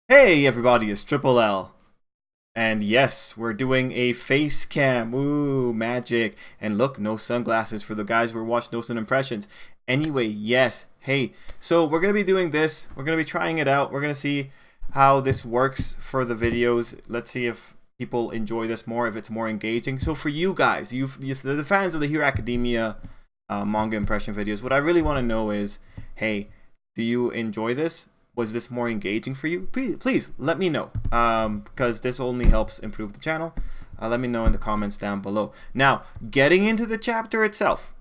Hey everybody, it's Tripl-L. And yes, we're doing a face cam. Ooh, magic. And look, no sunglasses for the guys who are watching Notes and Impressions. Anyway, yes. Hey, so we're going to be doing this. We're going to be trying it out. We're going to see how this works for the videos. Let's see if people enjoy this more, if it's more engaging. So for you guys, the fans of the Hero Academia manga impression videos, what I really want to know is, hey, do you enjoy this? Was this more engaging for you? Please let me know, because this only helps improve the channel. Let me know in the comments down below. Now, getting into the chapter itself,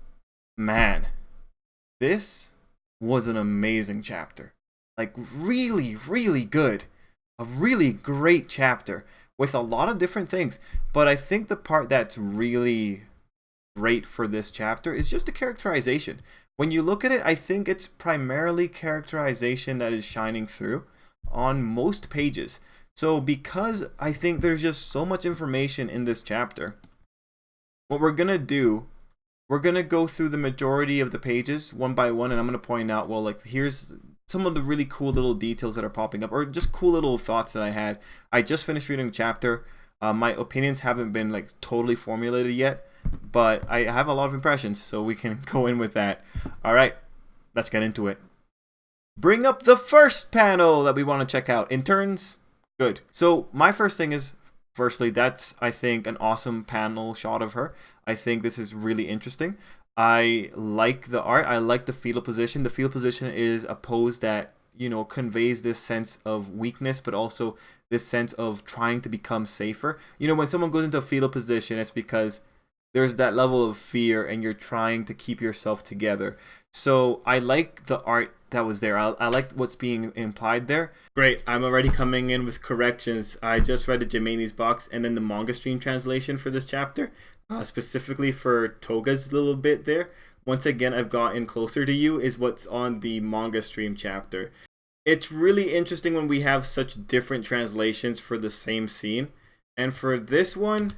man, this was an amazing chapter. Like, really, really good. A really great chapter with a lot of different things. But I think the part that's really great for this chapter is just the characterization. When you look at it, I think it's primarily characterization that is shining through on most pages. So because I think there's just so much information in this chapter, what we're going to do, we're going to go through the majority of the pages one by one, and I'm going to point out, well, like, here's some of the really cool little details that are popping up, or just cool little thoughts that I had. I just finished reading the chapter. My opinions haven't been, like, totally formulated yet, but I have a lot of impressions, so we can go in with that. Alright, let's get into it. Bring up the first panel that we want to check out. Interns, good. So my first thing is, firstly, that's, I think, an awesome panel shot of her. I think this is really interesting. I like the art. I like the fetal position. The fetal position is a pose that, you know, conveys this sense of weakness, but also this sense of trying to become safer. You know, when someone goes into a fetal position, it's because there's that level of fear and you're trying to keep yourself together. So I like the art that was there. I like what's being implied there. Great, I'm already coming in with corrections. I just read the Jimeni's box and then the manga stream translation for this chapter, specifically for Toga's little bit there. Once again, I've gotten closer to you is what's on the manga stream chapter. It's really interesting when we have such different translations for the same scene. And for this one,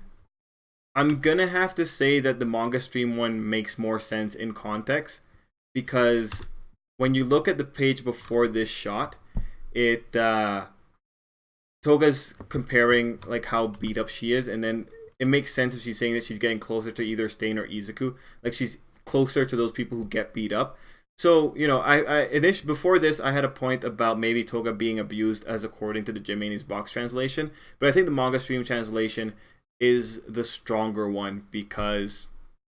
I'm gonna have to say that the manga stream one makes more sense in context, because when you look at the page before this shot, it Toga's comparing like how beat up she is, and then it makes sense if she's saying that she's getting closer to either Stain or Izuku, like she's closer to those people who get beat up. So, you know, before this, I had a point about maybe Toga being abused as according to the Jimeni's box translation, but I think the manga stream translation is the stronger one, because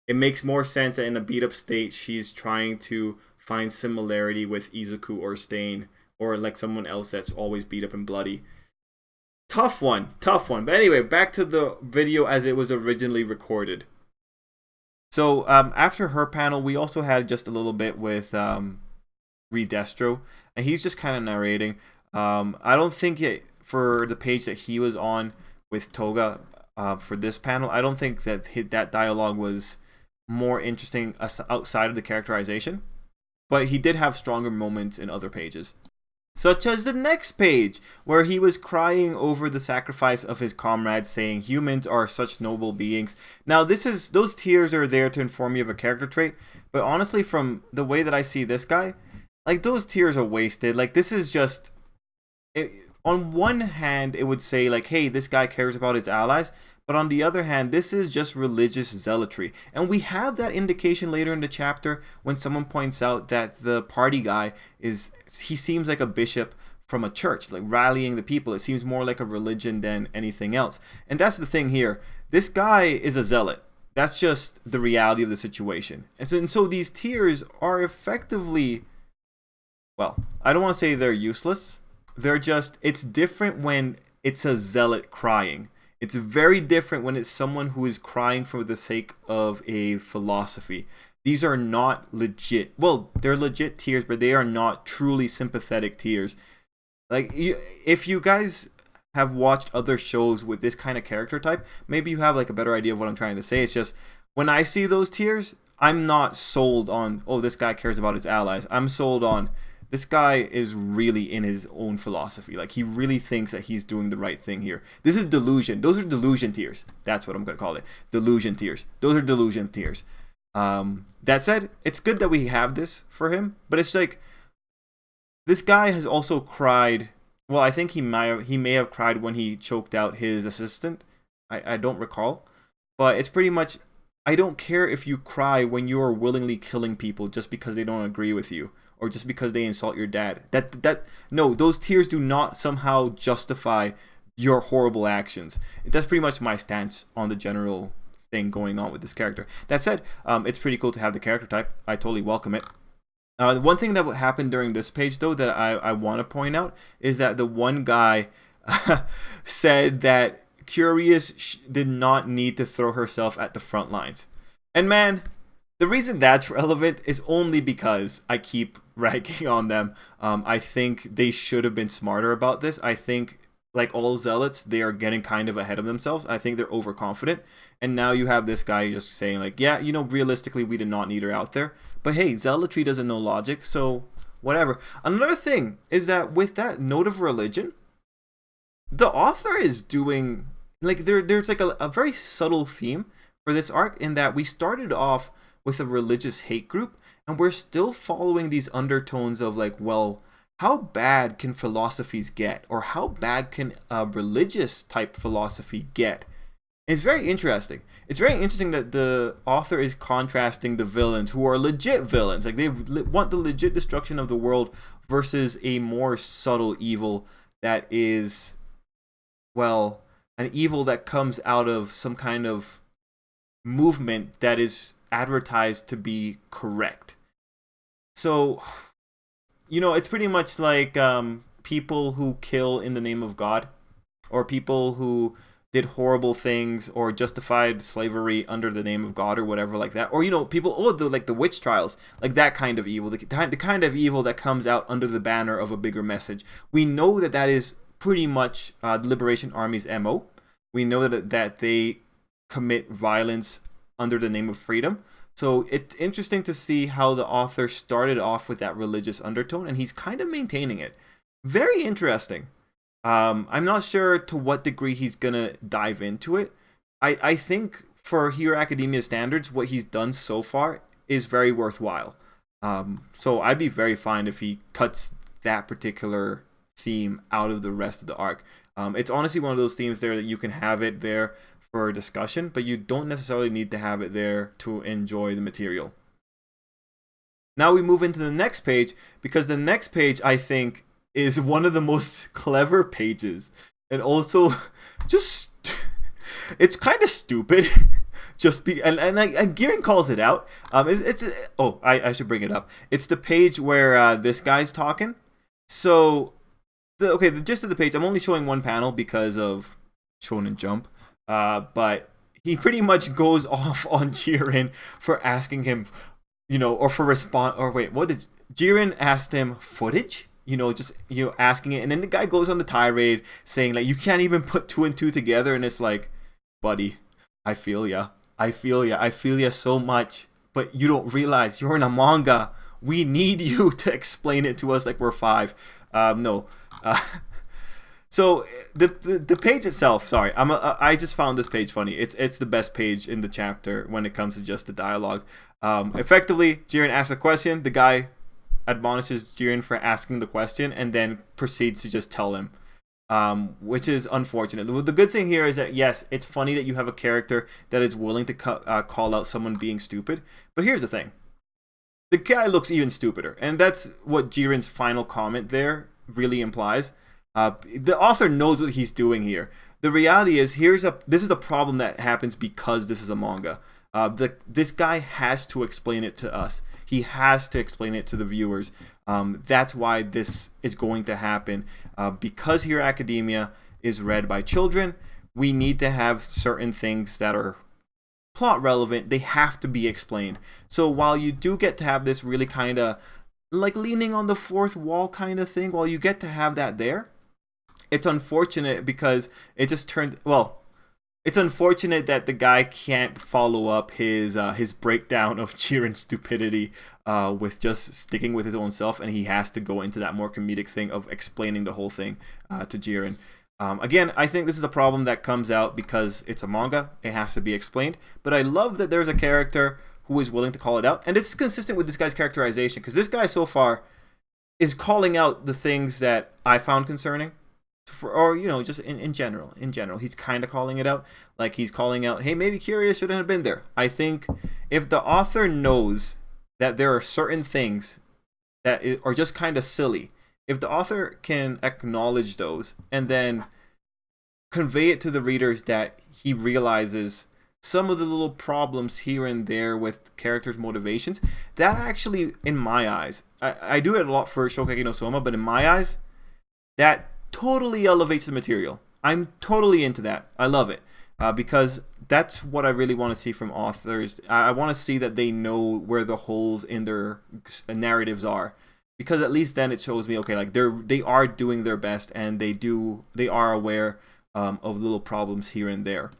it makes more sense that in a beat up state she's trying to find similarity with Izuku or Stain, or like someone else that's always beat up and bloody. Tough one. But anyway, back to the video as it was originally recorded. So after her panel, we also had just a little bit with Redestro, and he's just kind of narrating. I don't think for the page that he was on with Toga, for this panel, I don't think that that dialogue was more interesting outside of the characterization, but he did have stronger moments in other pages, such as the next page where he was crying over the sacrifice of his comrades, saying humans are such noble beings. Now those tears are there to inform you of a character trait, but honestly, from the way that I see this guy, like, those tears are wasted. Like, this is just on one hand, it would say, like, hey, this guy cares about his allies. But on the other hand, this is just religious zealotry. And we have that indication later in the chapter when someone points out that the party guy he seems like a bishop from a church, like rallying the people. It seems more like a religion than anything else. And that's the thing here. This guy is a zealot. That's just the reality of the situation. And so these tears are effectively, well, I don't want to say they're useless. They're just, it's different when it's a zealot crying. It's very different when it's someone who is crying for the sake of a philosophy. These are not legit. Well, they're legit tears, but they are not truly sympathetic tears. Like, if you guys have watched other shows with this kind of character type, maybe you have like a better idea of what I'm trying to say. It's just, when I see those tears, I'm not sold on, oh, this guy cares about his allies. I'm sold on, this guy is really in his own philosophy. Like, he really thinks that he's doing the right thing here. This is delusion. Those are delusion tears. That's what I'm going to call it. Delusion tears. Those are delusion tears. That said, it's good that we have this for him, but it's like, this guy has also cried well, I think he may have cried when he choked out his assistant. I don't recall, but it's pretty much, I don't care if you cry when you are willingly killing people just because they don't agree with you or just because they insult your dad. That no, those tears do not somehow justify your horrible actions. That's pretty much my stance on the general thing going on with this character. That said, it's pretty cool to have the character type. I totally welcome it. One thing that happened during this page, though, that I want to point out is that the one guy said that Curious did not need to throw herself at the front lines. And man, the reason that's relevant is only because I keep ragging on them. I think they should have been smarter about this. I think, like all zealots, they are getting kind of ahead of themselves. I think they're overconfident. And now you have this guy just saying like, yeah, realistically, we did not need her out there. But hey, zealotry doesn't know logic, so whatever. Another thing is that with that note of religion, the author is doing, like, there's like a very subtle theme for this arc in that we started off with a religious hate group, and we're still following these undertones of like, well, how bad can philosophies get? Or how bad can a religious type philosophy get? It's very interesting. It's very interesting that the author is contrasting the villains who are legit villains. Like, they want the legit destruction of the world versus a more subtle evil that is, well, an evil that comes out of some kind of movement that is advertised to be correct. So, it's pretty much like people who kill in the name of God, or people who did horrible things or justified slavery under the name of God or whatever like that. Or, people, the witch trials, like that kind of evil, the kind of evil that comes out under the banner of a bigger message. We know that is pretty much the Liberation Army's MO. We know that they commit violence under the name of freedom. So it's interesting to see how the author started off with that religious undertone, and he's kind of maintaining it. Very interesting. I'm not sure to what degree he's gonna dive into it. I think for Hero Academia standards, what he's done so far is very worthwhile. So I'd be very fine if he cuts that particular theme out of the rest of the arc. It's honestly one of those themes there that you can have it there for discussion, but you don't necessarily need to have it there to enjoy the material. Now we move into the next page, because the next page, I think, is one of the most clever pages, and also just it's kind of stupid. And Gearing calls it out. I should bring it up. It's the page where this guy's talking. So the gist of the page, I'm only showing one panel because of Shonen Jump. But he pretty much goes off on Jiren for asking him, or for Jiren asked him footage? Asking it, and then the guy goes on the tirade saying like, you can't even put two and two together, and it's like, buddy, I feel ya so much, but you don't realize you're in a manga. We need you to explain it to us like we're five. So the page itself, sorry, I just found this page funny. It's the best page in the chapter when it comes to just the dialogue. Effectively, Jiren asks a question. The guy admonishes Jiren for asking the question and then proceeds to just tell him, which is unfortunate. The good thing here is that, yes, it's funny that you have a character that is willing to call out someone being stupid. But here's the thing. The guy looks even stupider. And that's what Jiren's final comment there really implies. The author knows what he's doing here. The reality is, this is a problem that happens because this is a manga. This guy has to explain it to us. He has to explain it to the viewers. That's why this is going to happen. Because Hero Academia is read by children, we need to have certain things that are plot relevant. They have to be explained. So while you do get to have this really kind of like leaning on the fourth wall kind of thing, while you get to have that there, it's unfortunate because it just it's unfortunate that the guy can't follow up his breakdown of Jiren's stupidity with just sticking with his own self, and he has to go into that more comedic thing of explaining the whole thing to Jiren. Again, I think this is a problem that comes out because it's a manga. It has to be explained. But I love that there's a character who is willing to call it out, and it's consistent with this guy's characterization, because this guy so far, is calling out the things that I found concerning. Or just in general he's kind of calling it out, like he's calling out, hey, maybe Curious shouldn't have been there. I think if the author knows that there are certain things that are just kind of silly, if the author can acknowledge those and then convey it to the readers that he realizes some of the little problems here and there with characters' motivations, that actually, in my eyes, I do it a lot for Shokugeki no Soma, but in my eyes, that totally elevates the material. I'm totally into that. I love it. Because that's what I really want to see from authors. I want to see that they know where the holes in their narratives are. Because at least then it shows me, okay, like they are doing their best, and they are aware of little problems here and there.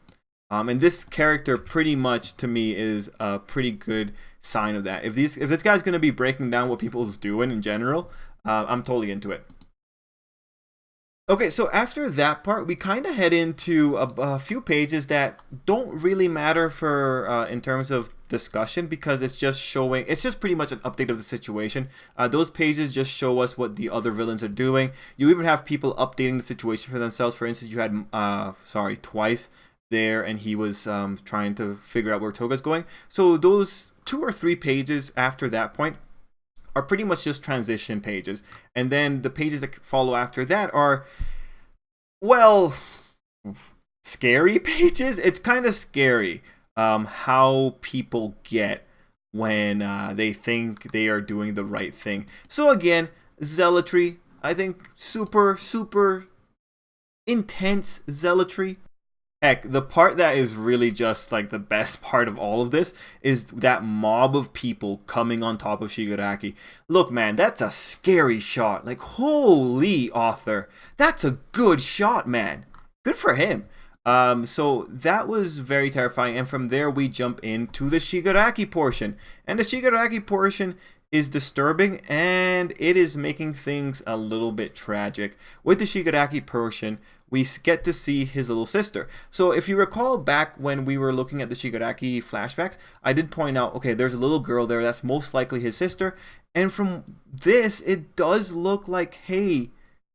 And this character pretty much, to me, is a pretty good sign of that. If this guy's going to be breaking down what people's doing in general, I'm totally into it. Okay, so after that part, we kind of head into a few pages that don't really matter for in terms of discussion, because it's just pretty much an update of the situation. Those pages just show us what the other villains are doing. You even have people updating the situation for themselves. For instance, you had Twice there, and he was trying to figure out where Toga's going. So those 2 or 3 pages after that point are pretty much just transition pages. And then the pages that follow after that are, well, scary pages. It's kind of scary how people get when they think they are doing the right thing. So again, zealotry. I think super, super intense zealotry. Heck, the part that is really just like the best part of all of this is that mob of people coming on top of Shigaraki. Look, man, that's a scary shot. Like, holy author, that's a good shot, man. Good for him. So that was very terrifying. And from there, we jump into the Shigaraki portion. And the Shigaraki portion is disturbing, and it is making things a little bit tragic. With the Shigaraki portion, we get to see his little sister. So if you recall back when we were looking at the Shigaraki flashbacks, I did point out, okay, there's a little girl there, that's most likely his sister. And from this, it does look like, hey,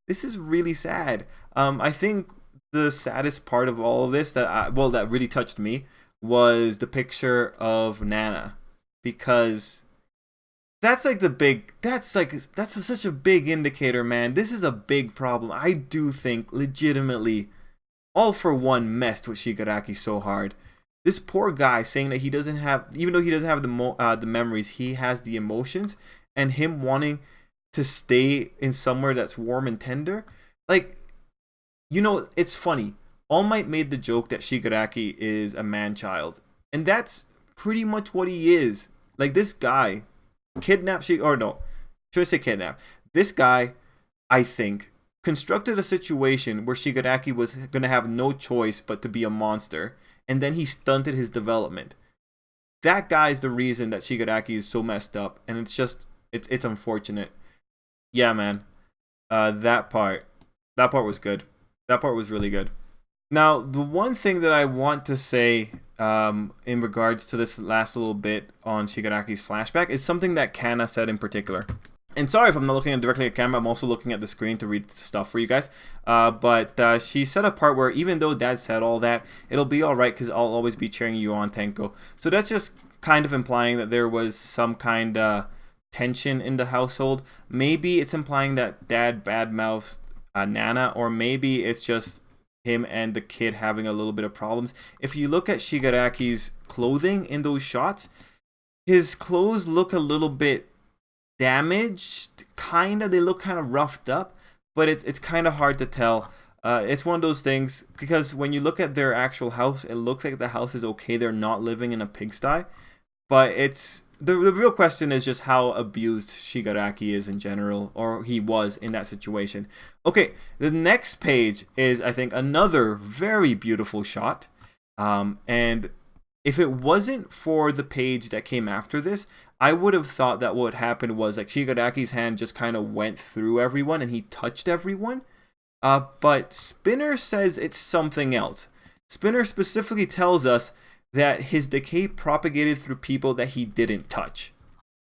this is really sad. I think the saddest part of all of this that really touched me was the picture of Nana, because that's such a big indicator, man. This is a big problem. I do think legitimately All For One messed with Shigaraki so hard. This poor guy saying that he doesn't have, even though he doesn't have the memories, he has the emotions, and him wanting to stay in somewhere that's warm and tender. Like, it's funny. All Might made the joke that Shigaraki is a man-child, and that's pretty much what he is. Like, this guy kidnapped this guy, I think, constructed a situation where Shigaraki was going to have no choice but to be a monster, and then he stunted his development. That guy's the reason that Shigaraki is so messed up, and it's unfortunate. Yeah, man. That part was good. That part was really good. Now, the one thing that I want to say in regards to this last little bit on Shigaraki's flashback is something that Kana said in particular. And sorry if I'm not looking directly at camera, I'm also looking at the screen to read stuff for you guys. But she said a part where, even though Dad said all that, it'll be alright because I'll always be cheering you on, Tenko. So that's just kind of implying that there was some kind of tension in the household. Maybe it's implying that Dad badmouthed Nana, or maybe it's just him and the kid having a little bit of problems. If you look at Shigaraki's clothing in those shots, his clothes look a little bit damaged, they look kind of roughed up, but it's kind of hard to tell. It's one of those things, because when you look at their actual house, it looks like the house is okay, they're not living in a pigsty, but it's the real question is just how abused Shigaraki is in general, or he was in that situation. Okay, the next page is, I think, another very beautiful shot. And if it wasn't for the page that came after this, I would have thought that what happened was like Shigaraki's hand just kind of went through everyone and he touched everyone. But Spinner says it's something else. Spinner specifically tells us that his decay propagated through people that he didn't touch.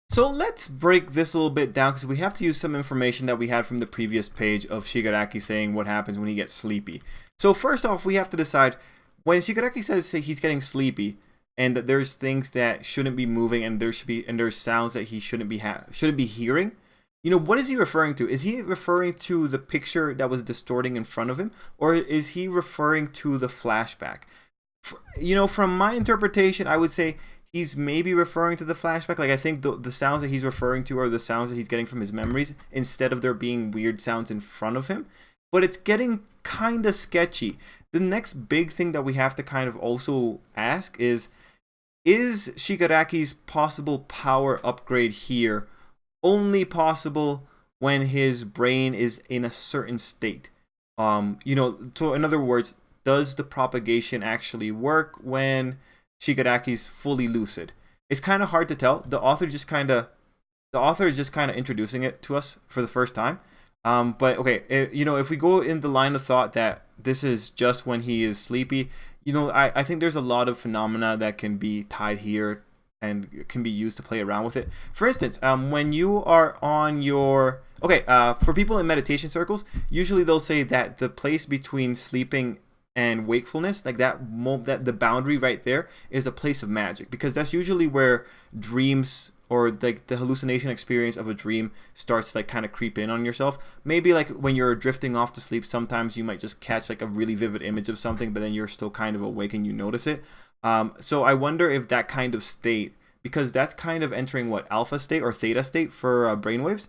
So let's break this a little bit down because we have to use some information that we had from the previous page of Shigaraki saying what happens when he gets sleepy. So first off, we have to decide when Shigaraki says he's getting sleepy and that there's things that shouldn't be moving and there's sounds that he shouldn't be hearing. You know, what is he referring to? Is he referring to the picture that was distorting in front of him, or is he referring to the flashback? You know, from my interpretation, I would say he's maybe referring to the flashback. Like, I think the sounds that he's referring to are the sounds that he's getting from his memories instead of there being weird sounds in front of him. But it's getting kind of sketchy. The next big thing that we have to kind of also ask is Shigaraki's possible power upgrade here only possible when his brain is in a certain state? You know, so in other words, does the propagation actually work when Shigaraki's fully lucid? It's kind of hard to tell. The author is just kind of introducing it to us for the first time. But okay, you know, if we go in the line of thought that this is just when he is sleepy, you know, I think there's a lot of phenomena that can be tied here and can be used to play around with it. For instance, when you are on your for people in meditation circles, usually they'll say that the place between sleeping and wakefulness, like that the boundary right there is a place of magic, because that's usually where dreams or like the hallucination experience of a dream starts to like kind of creep in on yourself. Maybe like when you're drifting off to sleep, sometimes you might just catch like a really vivid image of something, but then you're still kind of awake and you notice it. So I wonder if that kind of state, because that's kind of entering what, alpha state or theta state for brainwaves.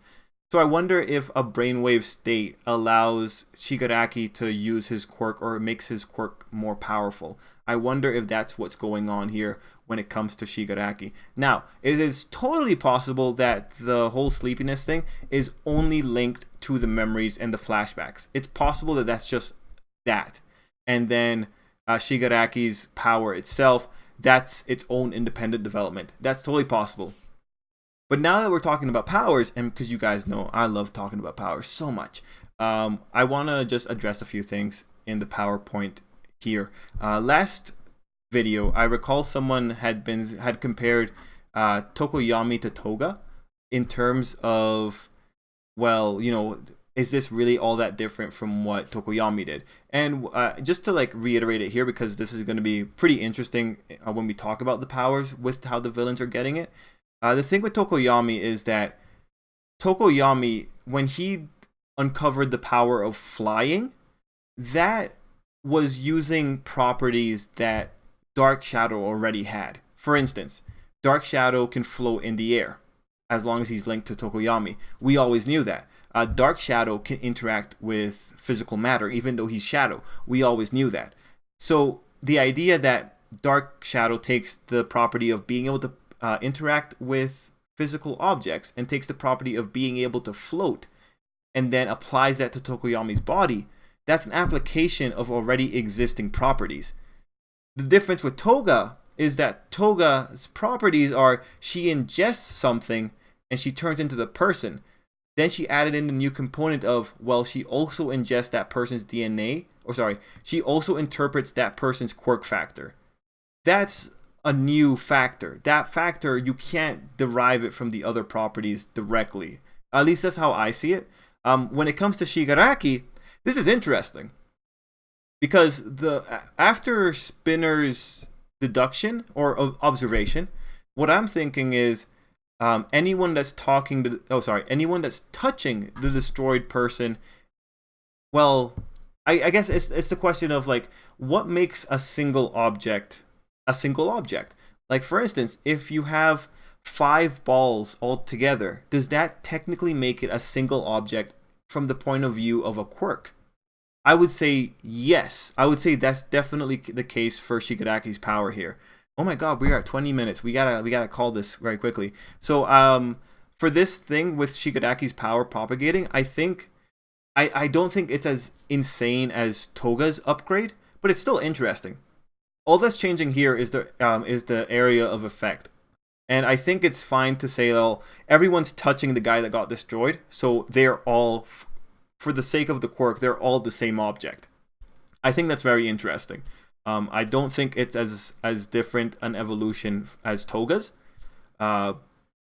So I wonder if a brainwave state allows Shigaraki to use his quirk or makes his quirk more powerful. I wonder if that's what's going on here when it comes to Shigaraki. Now, it is totally possible that the whole sleepiness thing is only linked to the memories and the flashbacks. It's possible that that's just that. And then Shigaraki's power itself, that's its own independent development. That's totally possible. But now that we're talking about powers, and because you guys know I love talking about powers so much, I want to just address a few things in the PowerPoint here. Last video, I recall someone had compared Tokoyami to Toga in terms of, well, you know, is this really all that different from what Tokoyami did? And just to like reiterate it here, because this is going to be pretty interesting when we talk about the powers with how the villains are getting it. The thing with Tokoyami is that Tokoyami, when he uncovered the power of flying, that was using properties that Dark Shadow already had. For instance, Dark Shadow can float in the air as long as he's linked to Tokoyami. We always knew that. Dark Shadow can interact with physical matter, even though he's Shadow. We always knew that. So the idea that Dark Shadow takes the property of being able to interact with physical objects and takes the property of being able to float and then applies that to Tokoyami's body, that's an application of already existing properties. The difference with Toga is that Toga's properties are she ingests something and she turns into the person. Then she added in the new component of, well, she also ingests that person's DNA, she also interprets that person's quirk factor. That's a new factor. That factor, you can't derive it from the other properties directly. At least that's how I see it. When it comes to Shigaraki, this is interesting, because after Spinner's deduction or observation, what I'm thinking is anyone that's touching the destroyed person, well, I guess it's the question of like, what makes a single object a single object? Like, for instance, if you have 5 balls all together, does that technically make it a single object from the point of view of a quirk? I would say yes. I would say that's definitely the case for Shigaraki's power here. Oh my god, we are at 20 minutes. We gotta call this very quickly. So for this thing with Shigaraki's power propagating, I think I don't think it's as insane as Toga's upgrade, but it's still interesting. All that's changing here is the area of effect. And I think it's fine to say, well, everyone's touching the guy that got destroyed, so they're all, for the sake of the quirk, they're all the same object. I think that's very interesting. I don't think it's as different an evolution as Toga's.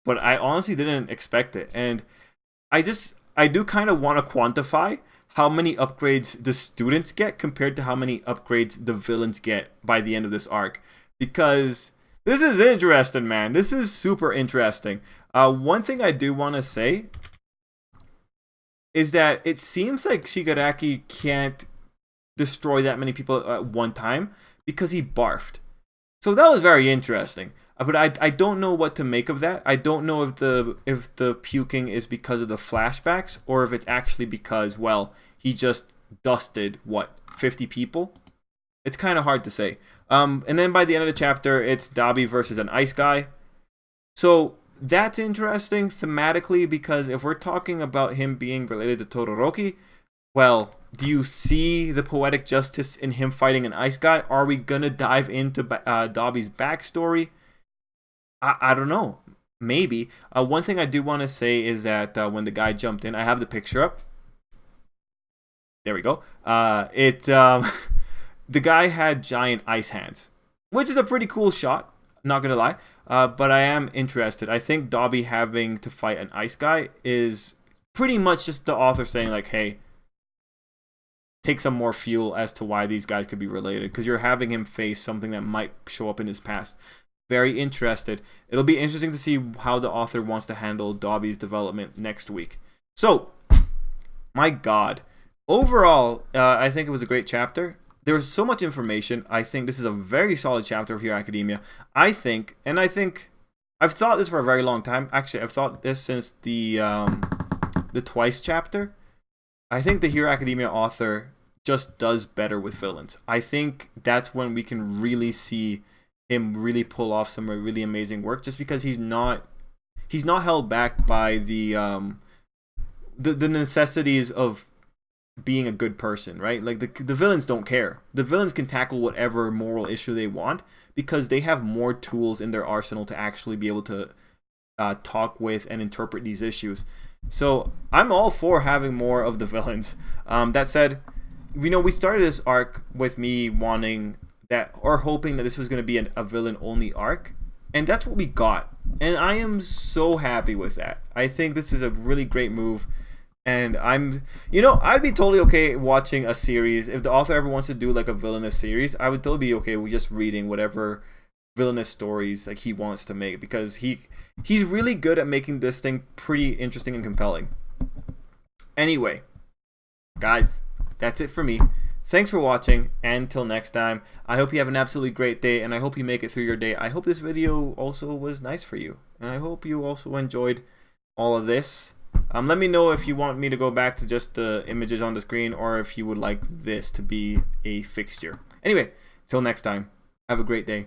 but I honestly didn't expect it. And I do kind of want to quantify how many upgrades the students get compared to how many upgrades the villains get by the end of this arc, because this is interesting, man. This is super interesting. One thing I do want to say is that it seems like Shigaraki can't destroy that many people at one time because he barfed. So that was very interesting. But I don't know what to make of that. I don't know if the puking is because of the flashbacks or if it's actually because, well, he just dusted, what, 50 people? It's kind of hard to say. And then by the end of the chapter, it's Dabi versus an ice guy. So that's interesting thematically, because if we're talking about him being related to Todoroki, well, do you see the poetic justice in him fighting an ice guy? Are we going to dive into Dabi's backstory? I don't know. Maybe. One thing I do want to say is that when the guy jumped in, I have the picture up. There we go. The guy had giant ice hands, which is a pretty cool shot, not gonna lie. But I am interested. I think Dabi having to fight an ice guy is pretty much just the author saying, like, hey, take some more fuel as to why these guys could be related, because you're having him face something that might show up in his past. Very interested. It'll be interesting to see how the author wants to handle Dabi's development next week. So, my God. Overall, I think it was a great chapter. There was so much information. I think this is a very solid chapter of Hero Academia. I think I've thought this for a very long time. Actually, I've thought this since the Twice chapter. I think the Hero Academia author just does better with villains. I think that's when we can really see him really pull off some really amazing work, just because he's not held back by the necessities of being a good person, right? Like the villains don't care. The villains can tackle whatever moral issue they want because they have more tools in their arsenal to actually be able to talk with and interpret these issues. So I'm all for having more of the villains. That said, we started this arc with me wanting that, or hoping that this was going to be a villain only arc, and that's what we got, and I am so happy with that. I think this is a really great move, and I'd be totally okay watching a series. If the author ever wants to do like a villainous series, I would totally be okay with just reading whatever villainous stories like he wants to make, because he's really good at making this thing pretty interesting and compelling. Anyway, guys, that's it for me. Thanks for watching, and until next time, I hope you have an absolutely great day, and I hope you make it through your day. I hope this video also was nice for you, and I hope you also enjoyed all of this. Let me know if you want me to go back to just the images on the screen, or if you would like this to be a fixture. Anyway, till next time, have a great day.